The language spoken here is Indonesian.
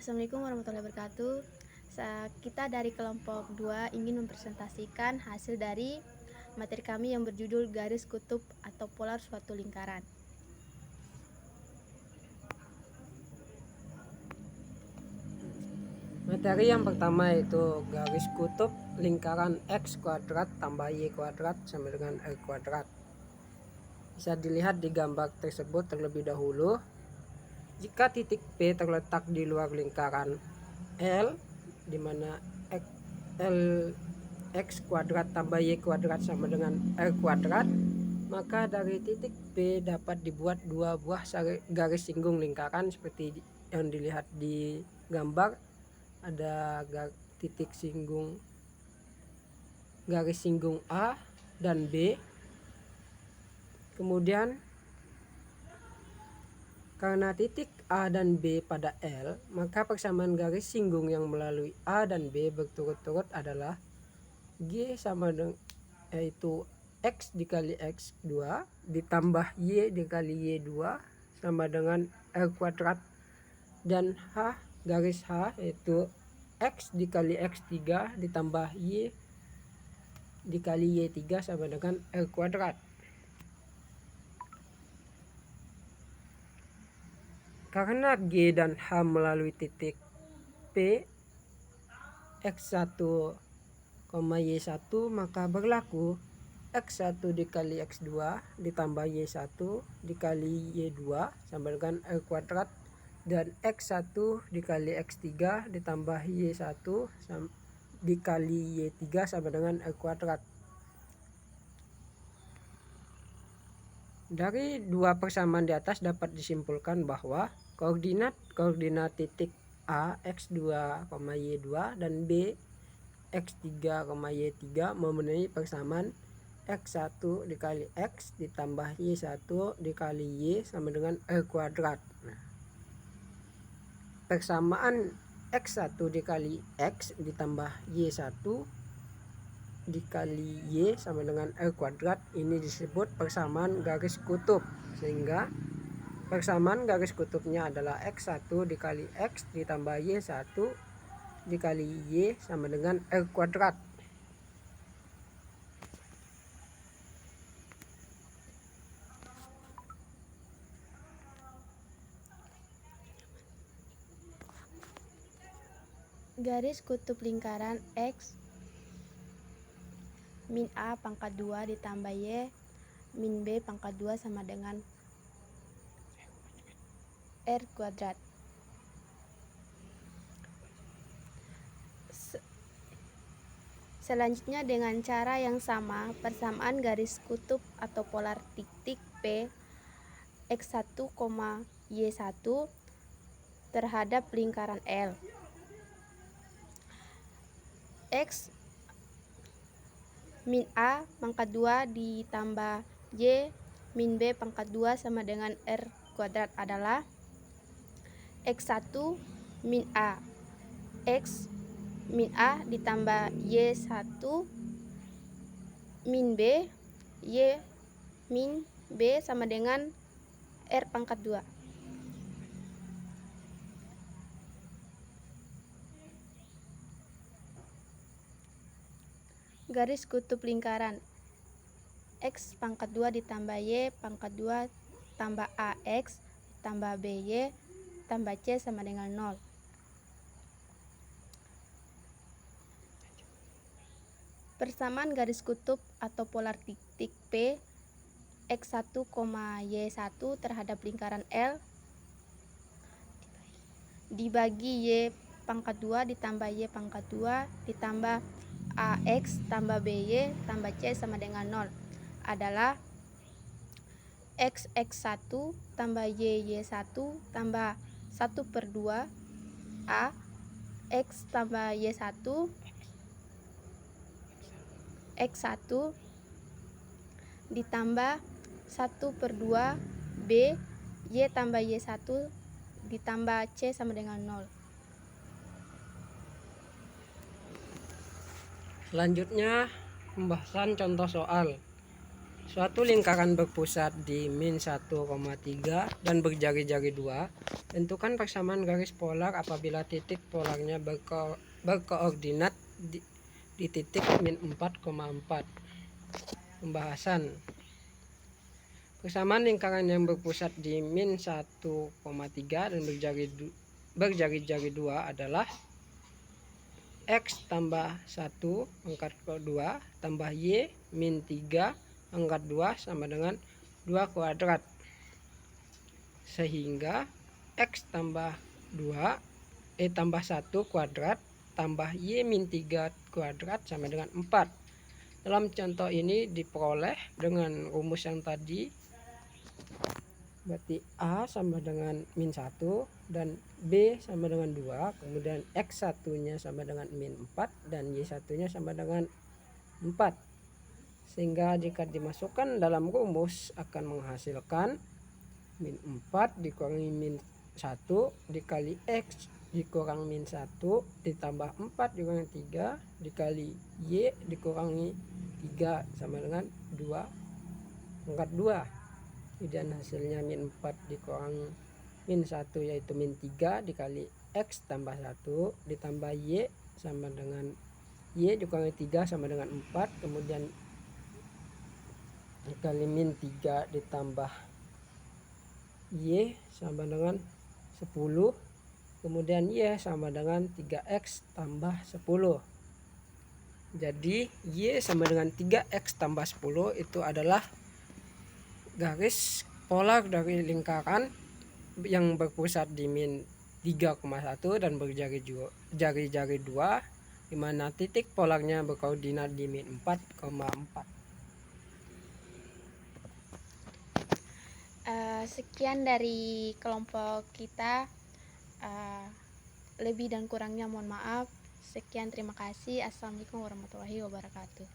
Assalamualaikum warahmatullahi wabarakatuh. Kita dari kelompok 2 ingin mempresentasikan hasil dari materi kami yang berjudul garis kutub atau polar suatu lingkaran. Materi yang pertama yaitu garis kutub lingkaran X kuadrat tambah Y kuadrat sama dengan R kuadrat. Bisa dilihat di gambar tersebut terlebih dahulu. Jika titik P terletak di luar lingkaran L, di mana X kuadrat tambah Y kuadrat sama dengan R kuadrat, maka dari titik P dapat dibuat dua buah garis singgung lingkaran seperti yang dilihat di gambar. Ada titik singgung garis singgung A dan B. Kemudian karena titik A dan B pada L, maka persamaan garis singgung yang melalui A dan B berturut-turut adalah G sama dengan, yaitu X dikali X2 ditambah Y dikali Y2 sama dengan R kuadrat, dan garis H yaitu X dikali X3 ditambah Y dikali Y3 sama dengan R kuadrat. Karena G dan H melalui titik P X1, Y1, maka berlaku X1 dikali X2 ditambah Y1 dikali Y2 sama dengan R kuadrat, dan X1 dikali X3 ditambah Y1 dikali Y3 sama dengan R kuadrat. Dari dua persamaan di atas dapat disimpulkan bahwa koordinat titik A X2, Y2 dan B X3, Y3 memenuhi persamaan X1 dikali X ditambah Y1 dikali Y sama dengan R kuadrat. Persamaan X1 dikali X ditambah Y1 dikali Y sama dengan R kuadrat ini disebut persamaan garis kutub, sehingga persamaan garis kutubnya adalah X1 dikali X ditambah Y1 dikali Y sama dengan R kuadrat. Garis kutub lingkaran X min A pangkat 2 ditambah Y min B pangkat 2 sama dengan R kuadrat. Selanjutnya dengan cara yang sama, persamaan garis kutub atau polar titik P X1, Y1 terhadap lingkaran L. X min A pangkat 2 ditambah Y min B pangkat 2 sama dengan R kuadrat adalah X1 min A X min A ditambah Y1 min B Y min B sama dengan R pangkat 2. Garis kutub lingkaran X pangkat 2 ditambah Y pangkat 2 tambah AX tambah BY tambah C sama dengan 0. Persamaan garis kutub atau polar titik P X1, Y1 terhadap lingkaran L dibagi Y pangkat 2 ditambah Y pangkat 2 ditambah AX tambah BY tambah C sama dengan 0 adalah XX1 tambah YY1 tambah 1/2 A X tambah Y1 X1 ditambah 1/2 B Y tambah Y1 ditambah C sama dengan 0. Selanjutnya pembahasan contoh soal. Suatu lingkaran berpusat di min 1,3 dan berjari-jari 2. Tentukan persamaan garis polar apabila titik polarnya berkoordinat di titik min 4,4. Pembahasan. Persamaan lingkaran yang berpusat di min 1,3 dan berjari-jari 2 adalah X tambah 1 pangkat 2 tambah Y min 3 pangkat 2 sama dengan 2 kuadrat. Sehingga X tambah 2 tambah 1 kuadrat tambah Y min 3 kuadrat sama dengan 4. Dalam contoh ini diperoleh dengan rumus yang tadi, berarti A sama dengan min 1 dan B sama dengan 2, kemudian X satunya sama dengan min 4 dan Y satunya sama dengan 4. Sehingga jika dimasukkan dalam rumus akan menghasilkan min 4 dikurangi min 1 dikali X dikurang min 1 ditambah 4 dikurangi 3 dikali Y dikurangi 3 sama dengan 2 pangkat 2. Kemudian hasilnya min 4 dikurangi min 1 yaitu min 3 dikali X tambah 1 ditambah Y sama dengan Y dikurangi 3 sama dengan 4, kemudian dikali min 3 ditambah Y sama dengan 10, kemudian Y sama dengan 3X tambah 10. Jadi Y sama dengan 3X tambah 10 itu adalah garis polar dari lingkaran yang berpusat di min 3,1 dan berjari-jari 2, di mana titik polarnya berkoordinat di min 4,4. Sekian dari kelompok kita. Lebih dan kurangnya mohon maaf. Sekian, terima kasih. Assalamualaikum warahmatullahi wabarakatuh.